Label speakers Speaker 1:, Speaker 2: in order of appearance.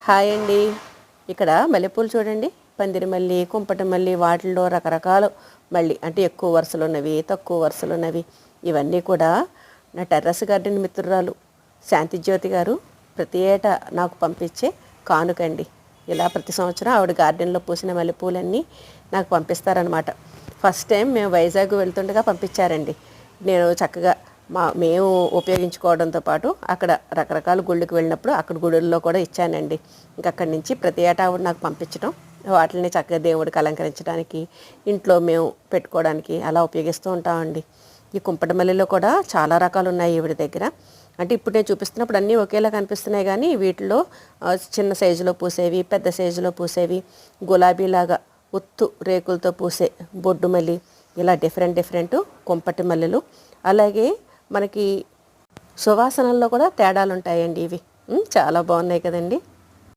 Speaker 1: Hi అండి. ఇక్కడ మల్లెపూలు చూడండి. పందిరి మల్లి, కుంపటి మల్లి, వాటిల్లో రకరకాలు మళ్ళీ అంటే ఎక్కువ వరుసలు ఉన్నవి, తక్కువ వరుసలు ఉన్నవి, ఇవన్నీ కూడా నా టెర్రస్ గార్డెన్ మిత్రురాలు శాంతిజ్యోతి గారు ప్రతి ఏటా నాకు పంపించే కానుకండి. ఇలా ప్రతి సంవత్సరం ఆవిడ గార్డెన్లో పూసిన మల్లెపూలన్నీ నాకు పంపిస్తారనమాట. ఫస్ట్ టైం మేము వైజాగ్ వెళ్తుండగా పంపించారండి. నేను చక్కగా మేము ఉపయోగించుకోవడంతో పాటు అక్కడ రకరకాల గుళ్ళకి వెళ్ళినప్పుడు అక్కడ గుడుల్లో కూడా ఇచ్చానండి. ఇంక అక్కడి నుంచి ప్రతి ఏటా ఆవిడ నాకు పంపించడం, వాటిని చక్కగా దేవుడికి అలంకరించడానికి, ఇంట్లో మేము పెట్టుకోవడానికి అలా ఉపయోగిస్తూ ఉంటామండి. ఈ కుంపటి మల్లెలో కూడా చాలా రకాలు ఉన్నాయి ఈవిడ దగ్గర. అంటే ఇప్పుడు నేను చూపిస్తున్నప్పుడు అన్నీ ఒకేలా కనిపిస్తున్నాయి, కానీ వీటిలో చిన్న సైజులో పూసేవి, పెద్ద సైజులో పూసేవి, గులాబీలాగా ఒత్తు రేకులతో పూసే బొడ్డు మల్లి, ఇలా డిఫరెంట్ కుంపటి మల్లెలు. అలాగే మనకి సువాసనల్లో కూడా తేడాలు ఉంటాయండి. ఇవి చాలా బాగున్నాయి కదండి.